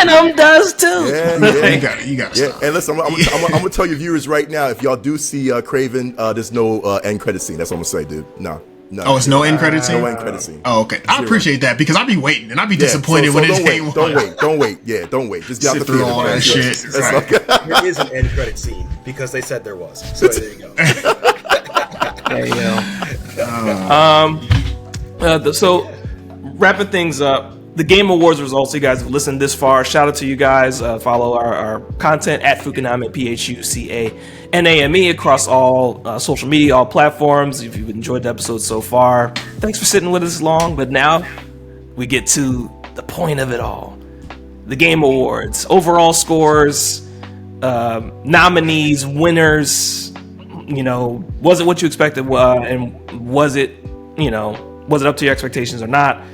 Venom does too. Yeah. You got to stop. And listen, I'm gonna tell your viewers right now, if y'all do see Craven, there's no end credit scene. That's what I'm gonna say, dude. No. Oh, it's no end credit scene? No end credit scene. Oh, okay. I appreciate that because I'd be waiting and I'd be disappointed when it ain't one. Don't wait. Yeah, don't wait. Just get out the through all that shit. There is an end credit scene because they said there was. So there you go. There you go. So wrapping things up, the Game Awards results. You guys have listened this far. Shout out to you guys. Follow our content at Phucaname, Phucaname across all social media, all platforms. If you've enjoyed the episode so far, thanks for sitting with us long. But now we get to the point of it all: the Game Awards, overall scores, nominees, winners. You know, was it what you expected? And was it up to your expectations or not?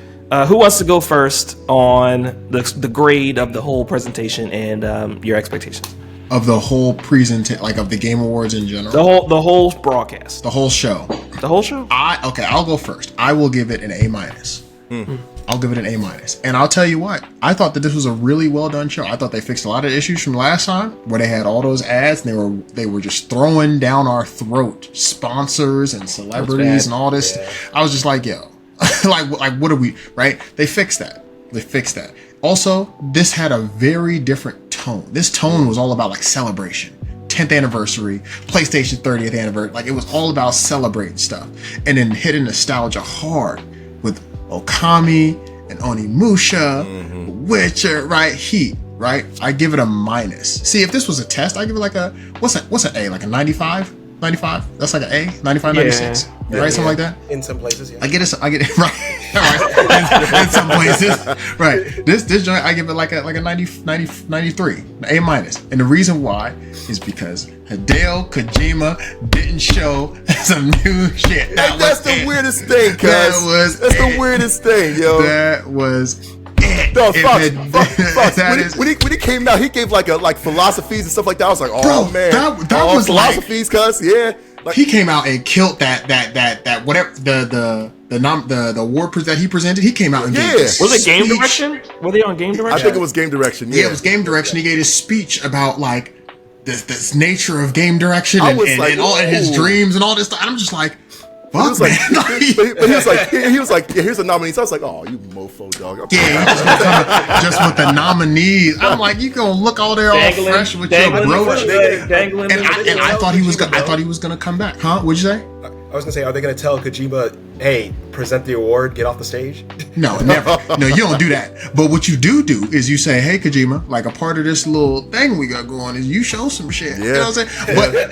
Who wants to go first on the grade of the whole presentation and your expectations of the whole presentation, like of the Game Awards in general? The whole broadcast, the whole show, I'll go first. I will give it an A-. I'll give it an A-. And I'll tell you what, I thought that this was a really well done show. I thought they fixed a lot of issues from last time where they had all those ads and they were just throwing down our throat sponsors and celebrities and all this. I was just like, yo. like what are we, right? They fixed that. Also, this had a very different tone. This tone was all about like celebration, 10th anniversary, PlayStation 30th anniversary. Like it was all about celebrating stuff, and then hitting nostalgia hard with Okami and Onimusha, Witcher, right? Heat, right? I give it a minus. See, if this was a test, I give it like a what's an A? Like a 95? 95? That's like an A? 95, 96? Right? Something like that? In some places, yeah. I get it right. in some places. Right. This joint, I give it like a 90, 93. A-. And the reason why is because Hideo Kojima didn't show some new shit. That's the weirdest thing, cuz. That's the weirdest thing, yo. That was No, Fox. When he came out, he gave like philosophies and stuff like that. I was like, oh, bro, man, that was philosophies, cuz, yeah. Like, he came out and killed that whatever the award that he presented. He came out and gave was it game direction? Were they on game direction? I think it was game direction. Yeah, it was game direction. He gave his speech about like this nature of game direction and all and his dreams and all this stuff. And I'm just like. He was like, he was like, yeah, here's the nominees. I was like, oh, you mofo, dog. Just with the nominees. I'm like, you gonna look all there all fresh with your brooch. And I thought he was gonna come back. Huh? What'd you say? I was gonna say, are they gonna tell Kojima, hey, present the award, get off the stage? No, never. No, you don't do that. But what you do is you say, hey, Kojima, like a part of this little thing we got going is you show some shit. Yeah. You know what I'm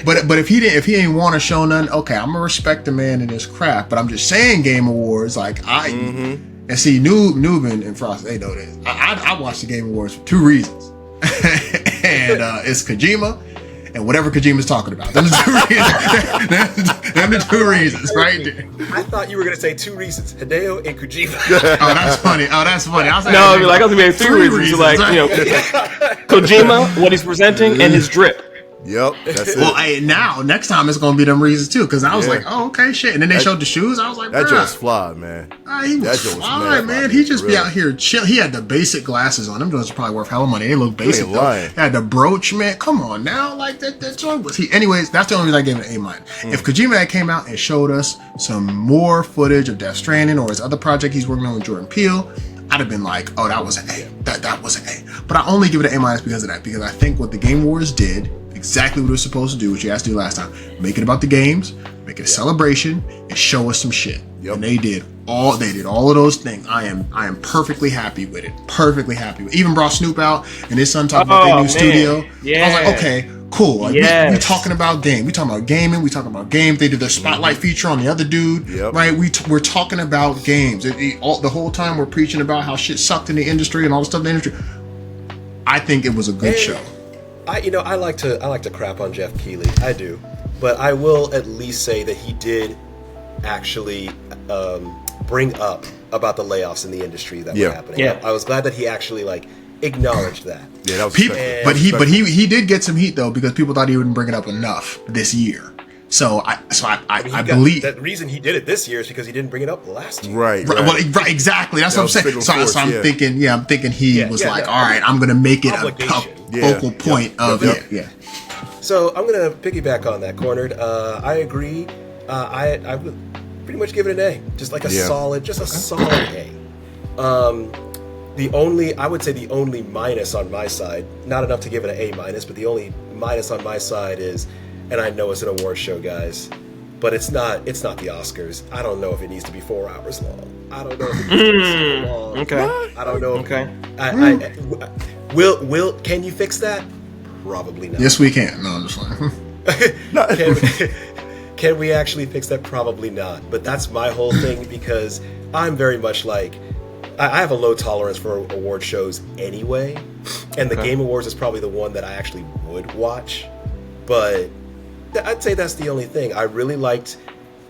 saying? But if he ain't want to show none, okay, I'm gonna respect the man in his craft. But I'm just saying, Game Awards, like and see, Noob and Frost, they know this. I watch the Game Awards for two reasons, and it's Kojima. And whatever Kojima's talking about. Them the two reasons, right? I thought you were going to say two reasons. Hideo and Kojima. Oh, that's funny. I was like, no, I was going to say three reasons. Like, Kojima, what he's presenting, and his drip. Yep, that's it. Well, hey, now next time it's gonna be them reasons too, because I was like, oh, okay, shit. And then they showed the shoes. I was like, that joint's fly, man. He was fly, man. He just be out here chill. He had the basic glasses on. Them joints are probably worth hella money. They look basic though. He had the brooch, man. Come on now, like that joint was he. Anyways, that's the only reason I gave it an A-. If Kojima had came out and showed us some more footage of Death Stranding or his other project he's working on with Jordan Peele, I'd have been like, oh, that was an A. That was an A. But I only give it an A- because of that. Because I think what the Game Awards did exactly what it was supposed to do, what you asked to do last time. Make it about the games, make it a celebration, and show us some shit. Yep. And they did all of those things. I am perfectly happy with it. Perfectly happy with it. Even brought Snoop out and his son talking about their new studio. Yeah. I was like, okay, cool. Like, we talking about game. We talking about gaming. We talking about games. They did the spotlight feature on the other dude. Yep. Right? We're talking about games. The whole time we're preaching about how shit sucked in the industry and all the stuff in the industry. I think it was a good show. I like to crap on Jeff Keighley. I do, but I will at least say that he did actually bring up about the layoffs in the industry that were happening. Yeah. I was glad that he actually acknowledged that. Yeah, that was but he did get some heat though, because people thought he wouldn't bring it up enough this year. So I I mean, believe that reason he did it this year is because he didn't bring it up last year. Right. Well, exactly. That's what I'm saying. So I'm thinking, I'm thinking he was like, all right, I'm gonna make it a focal point of yeah. So I'm gonna piggyback on that, Cornered. I agree. I would pretty much give it an A, just like a solid, solid A. I would say the only minus on my side, not enough to give it an A minus, but the only minus on my side is, and I know it's an award show, guys, but it's not the Oscars. I don't know if it needs to be 4 hours long. I don't know if it needs to be so long. Okay. I don't know. Okay. Can you fix that? Probably not. Yes, we can. No, I'm just like, Can we actually fix that? Probably not. But that's my whole thing, because I'm very much like, I have a low tolerance for award shows anyway, and the Game Awards is probably the one that I actually would watch. But I'd say that's the only thing. I really liked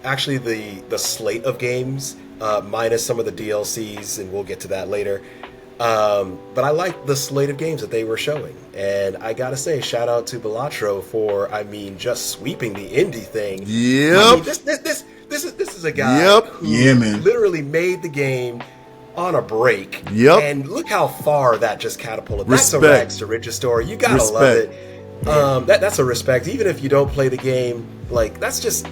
actually the slate of games, minus some of the DLCs, and we'll get to that later. But I liked the slate of games that they were showing, and I gotta say, shout out to Balatro for, just sweeping the indie thing. Yep. I mean, this is a guy who literally made the game on a break. Yep. And look how far that just catapulted. Respect. That's a rags to riches story. You gotta love it. That's a respect. Even if you don't play the game, like it's just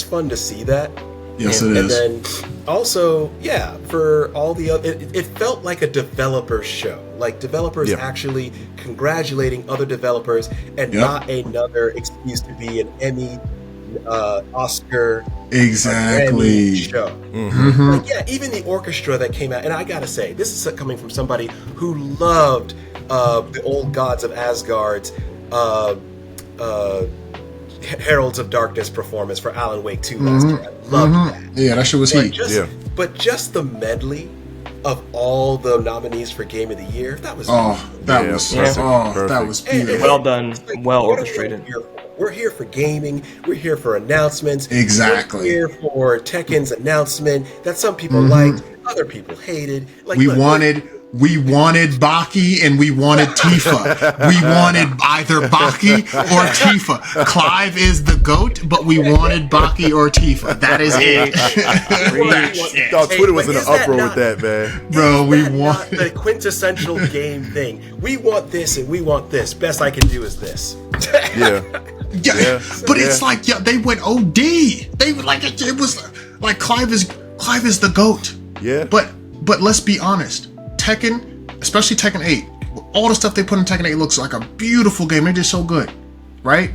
fun to see that. Yes, it is. And then also, for all the other, it felt like a developer show. Like developers actually congratulating other developers, and not another excuse to be an Emmy, Oscar, exactly show. Mm-hmm. Like, even the orchestra that came out, and I gotta say, this is coming from somebody who loved the old gods of Asgard's Heralds of Darkness performance for Alan Wake 2 last year. I loved that. Yeah, that shit was heat. But just the medley of all the nominees for Game of the Year, that was that was beautiful. Well done, well orchestrated. We're here for gaming. We're here for announcements. Exactly. We're here for Tekken's announcement that some people liked, other people hated. Like, we wanted Baki and we wanted Tifa. We wanted either Baki or Tifa. Clive is the GOAT, but we wanted Baki or Tifa. That is it. Twitter was in an uproar with that, man. Bro, we want the quintessential game thing. We want this and we want this. Best I can do is this. But it's like they went OD. They were like it was like Clive is the GOAT. Yeah. But let's be honest. Tekken, especially Tekken 8, all the stuff they put in Tekken 8 looks like a beautiful game. They're just so good, right?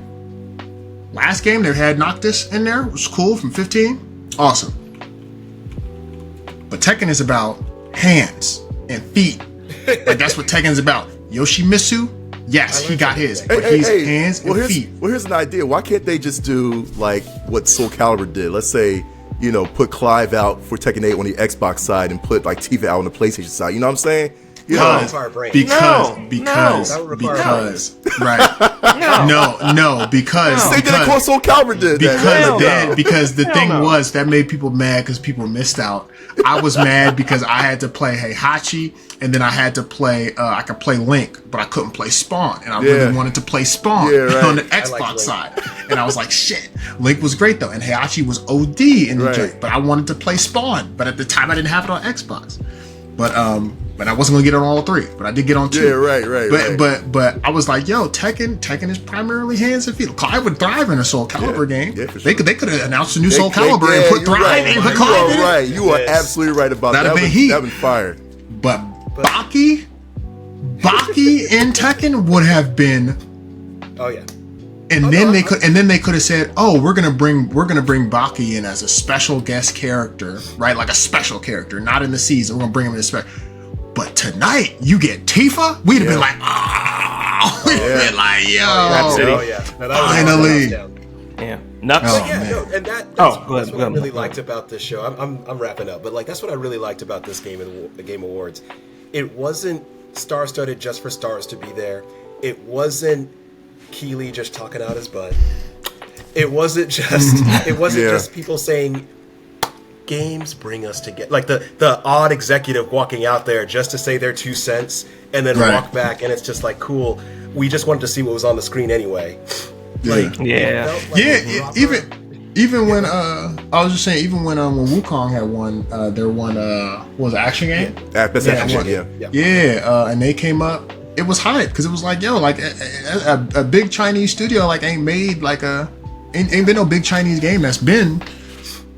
Last game they had Noctis in there, it was cool, from 15, awesome. But Tekken is about hands and feet. Like that's what Tekken's about. Yoshimitsu, yes, he got his, but he's hands and feet. Well, here's an idea. Why can't they just do like what Soul Calibur did? Let's say, put Clive out for Tekken 8 on the Xbox side and put like Tifa out on the PlayStation side. You know what I'm saying? Because they did it Soul Calibur did because the thing was that made people mad because people missed out. I was mad because I had to play Heihachi, and then I had to play I could play Link, but I couldn't play Spawn, and I really wanted to play Spawn on the Xbox side. And I was like, shit, Link was great though, and Heihachi was OD in the joint, but I wanted to play Spawn, but at the time I didn't have it on Xbox. But I wasn't gonna get on all three, but I did get on 2. But I was like, yo, Tekken is primarily hands and feet. Clive would thrive in a Soul Calibur game. Yeah, they could have announced a new Soul Calibur and put Thrive in. Put Clive in it. You are absolutely right about that. That'd been fire. But Baki in Tekken would have been. Oh yeah. And then they could have said, "Oh, we're gonna bring Baki in as a special guest character, right? Like a special character, not in the season. We're gonna bring him in a special." But tonight you get Tifa. We'd have been like, "Oh!" We'd have been like, "Yo, finally!" Yeah, nuts. And that's what I really liked about this show. I'm wrapping up, but like that's what I really liked about this game and the Game Awards. It wasn't star-studded just for stars to be there. It wasn't Keeley just talking out his butt. It wasn't just just people saying games bring us together, like the odd executive walking out there just to say their 2 cents and then walk back, and it's just like, cool, we just wanted to see what was on the screen anyway. Like, even Even when I was just saying, even when Wukong had won their one was it Action Game? Best Action Game, and they came up. It was hype because it was like, yo, like a big Chinese studio like ain't made like ain't been no big Chinese game that's been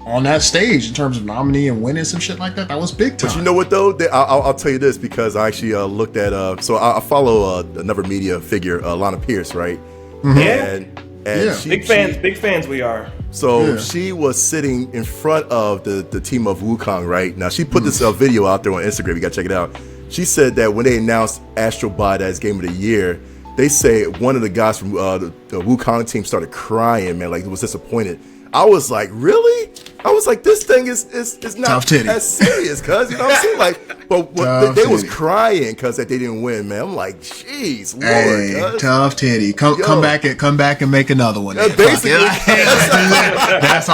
on that stage in terms of nominee and winning some shit like that. That was big time. But you know what though? I'll tell you this because I actually looked at. So I follow another media figure, Lana Pierce, right? Mm-hmm. And big fans we are. So she was sitting in front of the team of Wukong, right? Now she put this video out there on Instagram. You gotta check it out. She said that when they announced Astro Bot as Game of the Year, they say one of the guys from the Wukong team started crying, man, like he was disappointed. I was like, really? I was like, this thing is not as serious, cuz, you know what I'm saying? Like, but they was crying because that they didn't win, man. I'm like, jeez, Lord, cuz. Tough titty. Come back and make another one. Basically, that's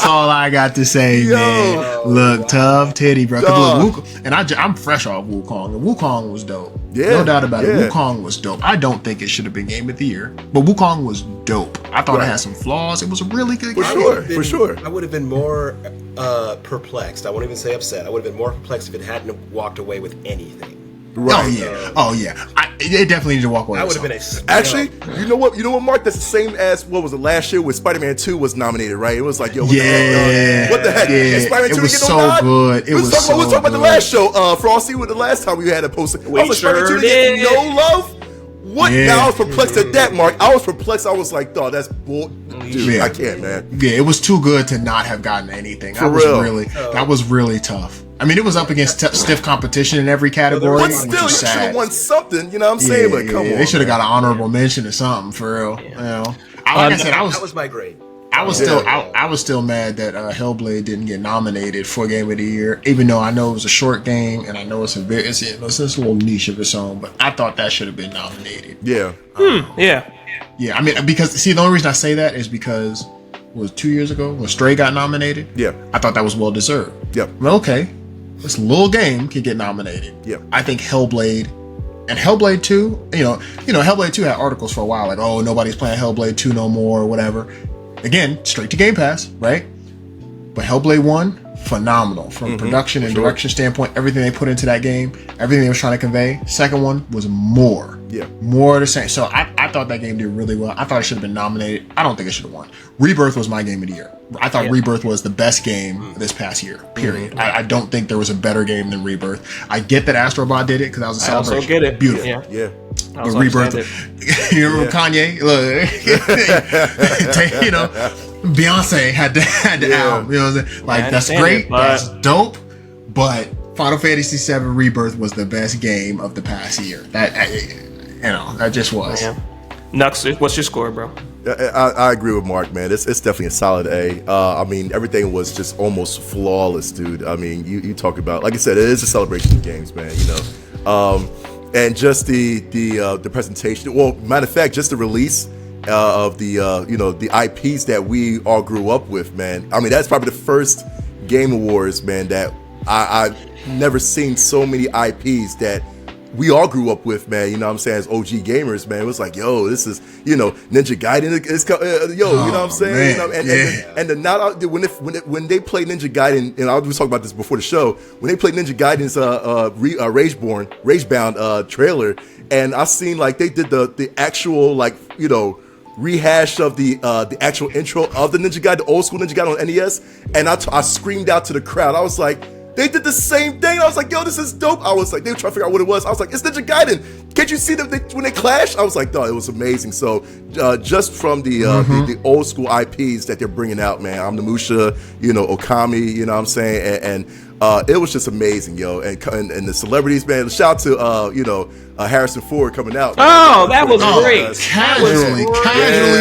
all I got to say, man. Look, tough titty, bro. Look, and I'm fresh off Wukong, and Wukong was dope. Yeah, no doubt about it. Wukong was dope. I don't think it should have been Game of the Year, but Wukong was dope. I thought it had some flaws. It was a really good game. For sure. I would have been more perplexed. I won't even say upset. I would have been more perplexed if it hadn't walked away with anything. Right. Oh yeah. It definitely needed to walk away. I would have been actually. You know what, Mark? That's the same as what was it last year when Spider-Man 2 was nominated, right? It was like, yo, what the heck? Yeah. Spider-Man 2 it was so good. It was so good. We was talking about the last show, Frosty, with the last time we had a poster. I was like, sure Spider-Man 2 didn't get no love. What? Yeah. Now I was perplexed at that, Mark. I was perplexed. I was like, dog, that's bull. Dude, I can't, man. Yeah, it was too good to not have gotten anything. That was really tough. I mean, it was up against stiff competition in every category. But still, you should have won something. You know what I'm saying? But come on, they should have got an honorable mention or something for real. You know, like I said, that was my grade. I was still mad that Hellblade didn't get nominated for Game of the Year, even though I know it was a short game and I know it's a little niche of its own. But I thought that should have been nominated. Yeah. Yeah. I mean, because the only reason I say that is because it was 2 years ago when Stray got nominated. Yeah. I thought that was well deserved. Yeah. Well, okay. This little game can get nominated. Yeah. I think Hellblade and Hellblade 2, you know, Hellblade 2 had articles for a while like, oh, nobody's playing Hellblade 2 no more or whatever. Again, straight to Game Pass, right? But Hellblade 1, phenomenal from production and direction standpoint. Everything they put into that game, everything they was trying to convey. Second one was more of the same. So I thought that game did really well. I thought it should have been nominated. I don't think it should have won. Rebirth was my game of the year. I thought Rebirth was the best game this past year, period. I don't think there was a better game than Rebirth. I get that Astro Bot did it because that was a celebration. I also get it. Beautiful. Yeah. But Rebirth, you remember Kanye? Look, you know, Beyonce had the album. You know what I'm saying? Like, that's great. That's dope. But Final Fantasy VII Rebirth was the best game of the past year. That just was. Yeah. Nux, what's your score, bro? I agree with Mark, man. It's definitely a solid A. I mean, everything was just almost flawless, dude. I mean, you talk about, like I said, it is a celebration of games, man. You know, and just the presentation. Well, matter of fact, just the release of the the IPs that we all grew up with, man. I mean, that's probably the first Game Awards, man, that I've never seen so many IPs that we all grew up with, man. You know what I'm saying? As OG gamers, man, it was like, yo, this is, Ninja Gaiden is, you know what I'm saying? And when they played Ninja Gaiden, and I was talking about this before the show, when they played Ninja Gaiden's Ragebound trailer, and I seen like they did the actual rehash of the actual intro of the Ninja Gaiden, the old school Ninja Gaiden on NES, and I screamed out to the crowd. I was like, they did the same thing. I was like, yo, this is dope. I was like, they were trying to figure out what it was. I was like, it's Ninja Gaiden. Can't you see them when they clash? I was like, dog, it was amazing. So just from the old school IPs that they're bringing out, man, Omnimusha, Okami, you know what I'm saying? And it was just amazing, yo. And the celebrities, man, shout out to, Harrison Ford coming out. Oh, that was great. Casually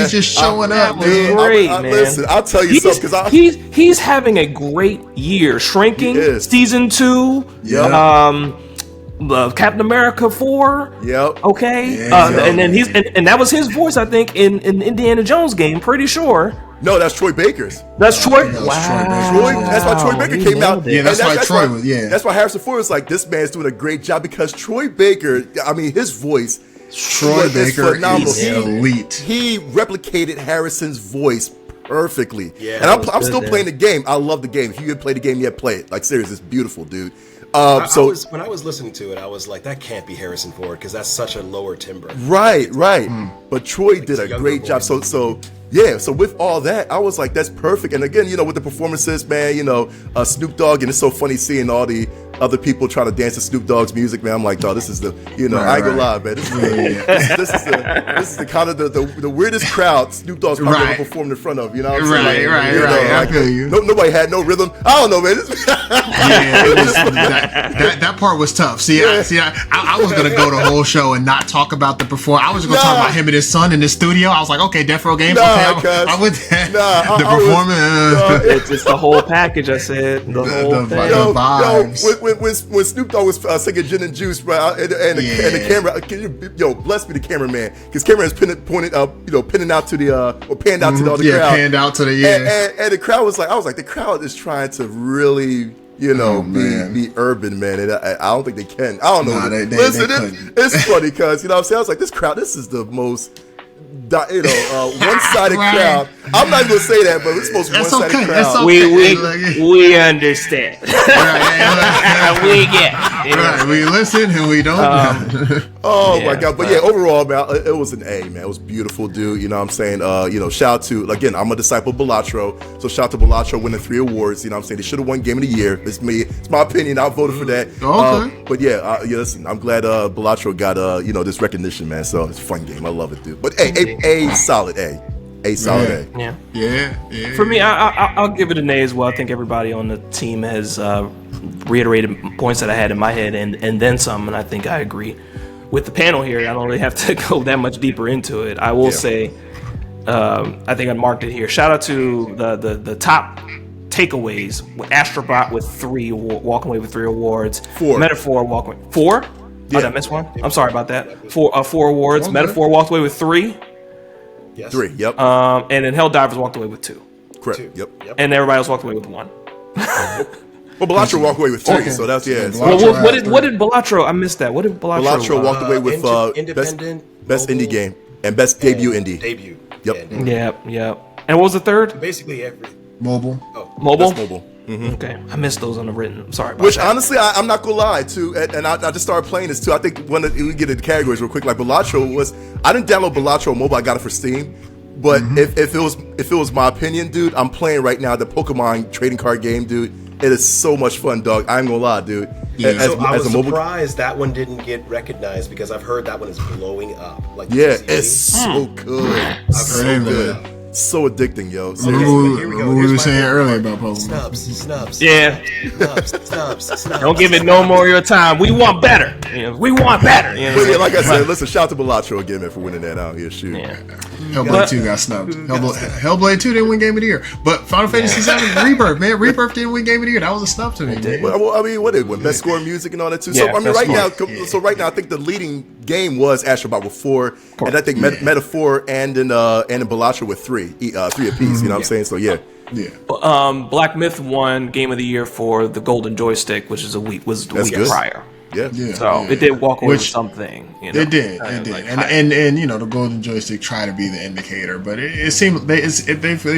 just showing up, man. Great, man. Listen, I'll tell you something, because he's having a great year. Shrinking, season 2. Captain America 4. Yep. Okay. And then and that was his voice, I think, in Indiana Jones game. Pretty sure. No, that's Troy Baker's. That's Troy. Wow. That's why Troy Baker came out. Yeah, that's why Troy was. Yeah. That's why Harrison Ford was like, this man's doing a great job, because Troy Baker, I mean, his voice. Troy Baker phenomenal. is elite. He replicated Harrison's voice perfectly. Yeah, and I'm still playing the game. I love the game. If you haven't played the game yet, play it. Like, seriously, it's beautiful, dude. When I was listening to it, I was like, that can't be Harrison Ford because that's such a lower timbre. Right. But Troy did a great job. So with all that, I was like, that's perfect. And again, with the performances, man, Snoop Dogg, and it's so funny seeing all the other people trying to dance to Snoop Dogg's music, man. I'm like, dog, this is the, I ain't gonna lie, man. This is the kind of the weirdest crowd Snoop Dogg's probably ever performed in front of. You know what I'm saying? Right. I feel you. Nobody had no rhythm. I don't know, man. That part was tough. I was gonna go the whole show and not talk about the performance. I was gonna talk about him and his son in the studio. I was like, okay, Death Row Games. I'm with that. The performance. It's the whole package. I said the whole thing. The vibes. When Snoop Dogg was singing Gin and Juice, bro, and the camera, bless me, the cameraman, because cameraman's pinning out to the or panned out to the crowd. Panned out to the and the crowd was like, I was like, the crowd is trying to really, be urban, man, and I don't think they can. I don't know. Listen, it's funny because what I'm saying, I was like, this is the most. One-sided crowd. I'm not gonna say that, but it's supposed to be one-sided crowd. We understand. We get it. Right. We listen and we don't. My God! But overall, man, it was an A, man. It was beautiful, dude. You know what I'm saying? Shout out to, again, I'm a disciple of Balatro, so shout out to Balatro winning 3 awards. You know what I'm saying? They should have won Game of the Year. It's me. It's my opinion. I voted for that. Okay. But listen, I'm glad Balatro got this recognition, man. So it's a fun game. I love it, dude. But A solid A. A solid A. Yeah. For me, I'll give it an A as well. I think everybody on the team has reiterated points that I had in my head and then some, and I think I agree with the panel here. I don't really have to go that much deeper into it. I will say, I think I marked it here. Shout out to the top takeaways. Astro Bot with 3, walking away with 3 awards. 4. Metaphor walking away 4. Yeah. Oh, did I miss one? I'm sorry about that. 4 awards. Metaphor walked away with 3. Yes. 3. Yep. And then Helldivers walked away with 2. Correct. 2. Yep. And everybody else walked away with 1. Well, Balatro walked away with 3, so that's What did Balatro? I missed that. What did Balatro? Walked away with independent, best indie game and best debut indie. Debut. Yep. Yep. And what was the third? Basically every Mobile. Mobile. Best mobile. Mm-hmm. Okay, I missed those on the written. I'm sorry about Which that. honestly, I'm not gonna lie too, and I just started playing this too. I think when we get into categories real quick, like Balatro was. I didn't download Balatro mobile. I got it for Steam. But if it was my opinion, dude, I'm playing right now the Pokemon trading card game, dude. It is so much fun, dog. I ain't gonna lie, dude. Yeah. I was surprised that one didn't get recognized because I've heard that one is blowing up. Like, it's so good. So good. So addicting, yo. What we were saying earlier about Pokemon. Snubs. Yeah. Snubs. Don't give it no more of your time. We want better. We want better. But yeah, like I said, listen, shout out to Balatro again, man, for winning that out here. Shoot. Yeah. Hellblade 2 got snubbed. Hellblade 2 didn't win Game of the Year. But Final Fantasy 7 Rebirth, man. Rebirth didn't win Game of the Year. That was a snub to me, man. Well, I mean, what did it win? Best score in music and all that too. Yeah, so I mean, right now, I think the leading game was Astro Bot with 4, and I think Metaphor and in Balatro with 3 apiece. You know what I'm saying? So yeah. Black Myth won Game of the Year for the Golden Joystick, which is the week prior. Yeah. So it did walk away with something. It did. And the Golden Joystick tried to be the indicator, but it seemed they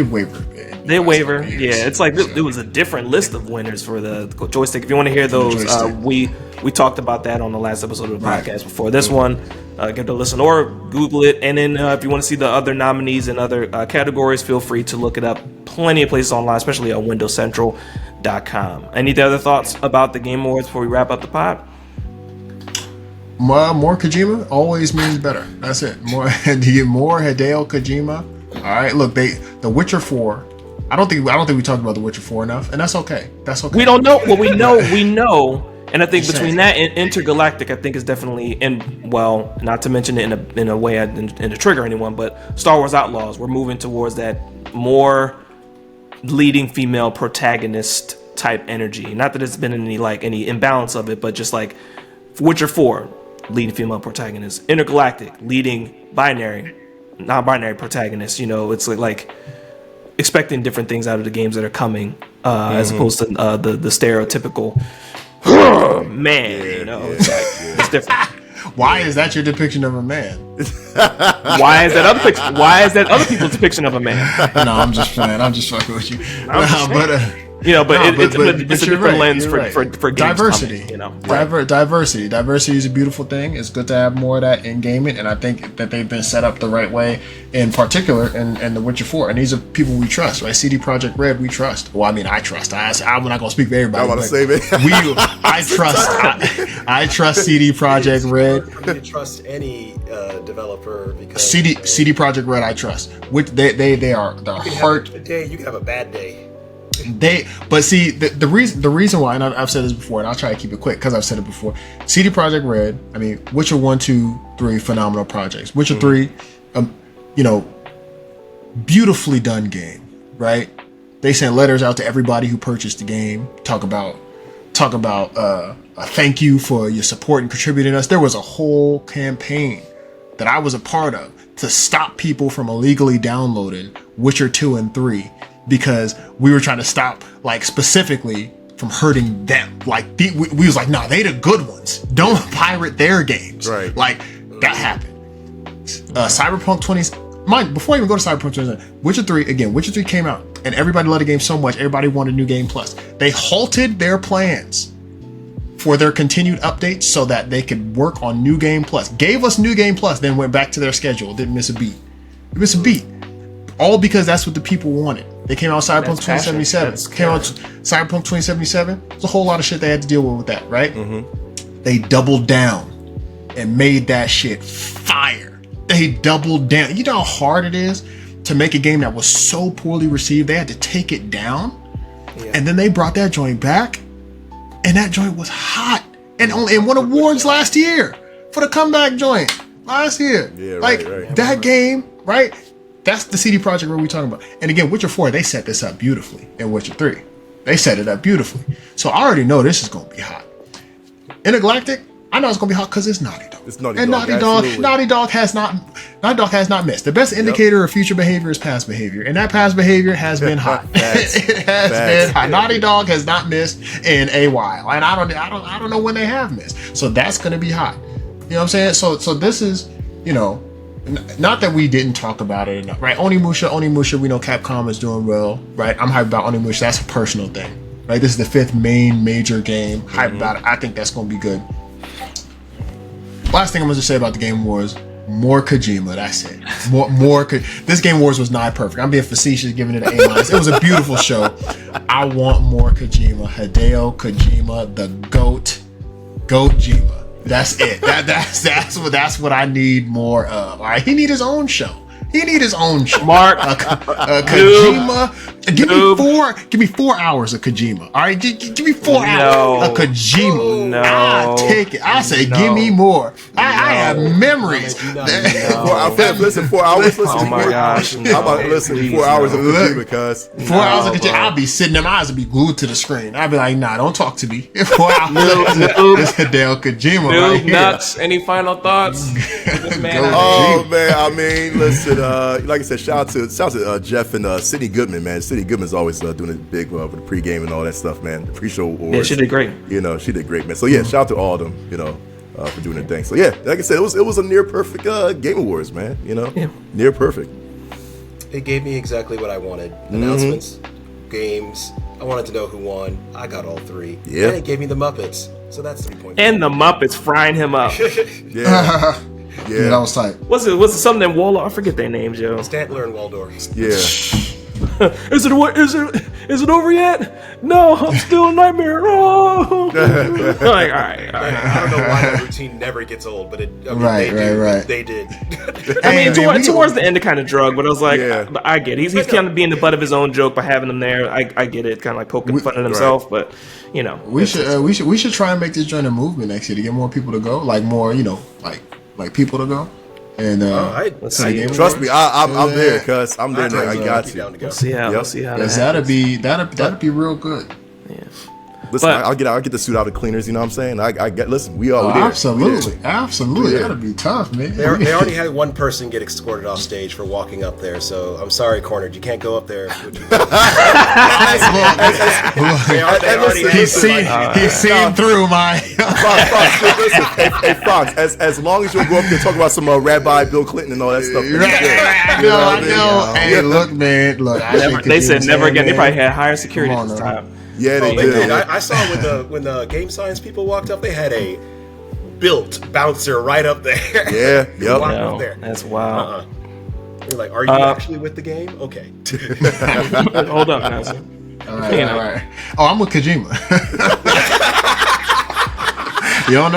wavered. They waver. Yeah, it's like there was a different list of winners for the joystick. If you want to hear those, we talked about that on the last episode of the podcast before this one. Give it a listen or Google it. And then if you want to see the other nominees and other categories, feel free to look it up. Plenty of places online, especially on WindowsCentral.com. Any other thoughts about the Game Awards before we wrap up the pod? More Kojima always means better. That's it. More Hideo Kojima. All right. Look, The Witcher 4. I don't think we talked about The Witcher 4 enough, and that's okay. We don't know. Well, we know. And I think between that and Intergalactic, I think is definitely, and well, not to mention it in a way and to trigger anyone, but Star Wars Outlaws, we're moving towards that more leading female protagonist type energy. Not that it's been any imbalance of it, but just like Witcher 4, leading female protagonist, Intergalactic, leading non-binary protagonist. It's like expecting different things out of the games that are coming, as opposed to the stereotypical man. It's different. Why is that your depiction of a man? Why is that other people's depiction of a man? No, I'm just playing. I'm just fucking with you. It's a different lens for diversity. Coming, Diversity is a beautiful thing. It's good to have more of that in gaming, and I think that they've been set up the right way, in particular in The Witcher 4. And these are people we trust, right? CD Projekt Red, we trust. Well, I mean, I trust. I'm not gonna speak for everybody. I want to say, man. I trust CD Projekt Red. For me to trust any developer because CD Projekt Red, I trust. Which they are the heart. You can have a bad day. But see, the reason why, and I've said this before, and I'll try to keep it quick because I've said it before. CD Projekt Red, I mean, Witcher 1, 2, 3, phenomenal projects. Witcher 3, beautifully done game, right? They sent letters out to everybody who purchased the game. Talk about a thank you for your support and contributing to us. There was a whole campaign that I was a part of to stop people from illegally downloading Witcher 2 and 3. Because we were trying to stop, like, specifically from hurting them. Like, we was like, nah, they the good ones. Don't pirate their games. Right. Like, that happened. Cyberpunk 20... before I even go to Cyberpunk 20... Witcher 3 came out. And everybody loved the game so much, everybody wanted New Game Plus. They halted their plans for their continued updates so that they could work on New Game Plus. Gave us New Game Plus, then went back to their schedule. Didn't miss a beat. All because that's what the people wanted. They came out Cyberpunk 2077. Cyberpunk 2077. There's a whole lot of shit they had to deal with that, right? Mm-hmm. They doubled down and made that shit fire. They doubled down. You know how hard it is to make a game that was so poorly received? They had to take it down. Yeah. And then they brought that joint back. And that joint was hot. And won awards last year for the comeback joint. Last year. Yeah, right. That game, right? That's the CD Projekt Red we're talking about. And again, Witcher 4, they set this up beautifully. And Witcher 3, they set it up beautifully. So I already know this is going to be hot. Intergalactic, I know it's going to be hot because it's Naughty Dog. It's Naughty and Dog. Naughty Dog has not missed. The best indicator of future behavior is past behavior. And that past behavior has been hot. It has been hot. Naughty Dog has not missed in a while. And I don't know when they have missed. So that's going to be hot. You know what I'm saying? So this is, not that we didn't talk about it enough, right? Onimusha, we know Capcom is doing well, right? I'm hyped about Onimusha. That's a personal thing, right? This is the 5th main major game. Hyped about it. I think that's going to be good. Last thing I'm going to say about the Game Awards, more Kojima. That's it. This Game Awards was not perfect. I'm being facetious, giving it an A-. It was a beautiful show. I want more Kojima. Hideo Kojima, the GOAT. Gojima. That's it. That's what I need more of. All right, he need his own show. Mark, Kojima. Give me 4 hours of Kojima. All right, give me 4 hours of Kojima. No, I'll take it. I say, give me more. I have memories. Listen, 4 hours. Oh my gosh! I'm about to listen. 4 hours of Kojima, cuz 4 hours of Kojima. I'll be sitting there. My eyes will be glued to the screen. I'll be like, nah, don't talk to me. 4 hours. This Hideo Kojima right here. Nuts. Any final thoughts? This man man. I mean, listen. Like I said, shout out to Jeff and Sidney Goodman, man. Sidney Goodman's always doing it big with the pregame and all that stuff, man. The pre-show awards. Yeah, she did great. She did great, man. So yeah, shout out to all of them, for doing their thing. So yeah, like I said, it was a near perfect Game Awards, man. Near perfect. It gave me exactly what I wanted. Announcements, games. I wanted to know who won. I got all 3. Yeah. And it gave me the Muppets. So that's 3 points. And the Muppets frying him up. Yeah. Yeah, that was tight. What's it something in Waldorf? I forget their names, yo. Stantler and Waldorf. Yeah. Is it over yet? No, I'm still a nightmare. Oh. Like, all right. I don't know why that routine never gets old, but right. They did. I mean, towards the end, it kind of drug, but I was like, I get it. He's kind of being the butt of his own joke by having him there. I get it, kind of like poking fun at himself, but we should try and make this joint a movement next year to get more people to go, like more, like people to go. And let's see. Trust me, I'm there, cuz I'm there. I got you. We'll see how. That'd be real good. Yeah. Listen, I'll get the suit out of cleaners. You know what I'm saying? I get. Listen, we all there. Absolutely. That'd be tough, man. They already had one person get escorted off stage for walking up there. So I'm sorry, Cornered, you can't go up there. He's seen through my. Hey, Fox. As long as you go up there and talk about some Rabbi Bill Clinton and all that stuff. I know. Hey, look, man. Look. They said never again. They probably had higher security this time. Yeah, they did. I saw when the game science people walked up, they had a built bouncer right up there. Yeah, yep. Up there. That's wild. You're like, are you actually with the game? Okay. Hold up, guys. All right. Oh, I'm with Kojima. You don't know.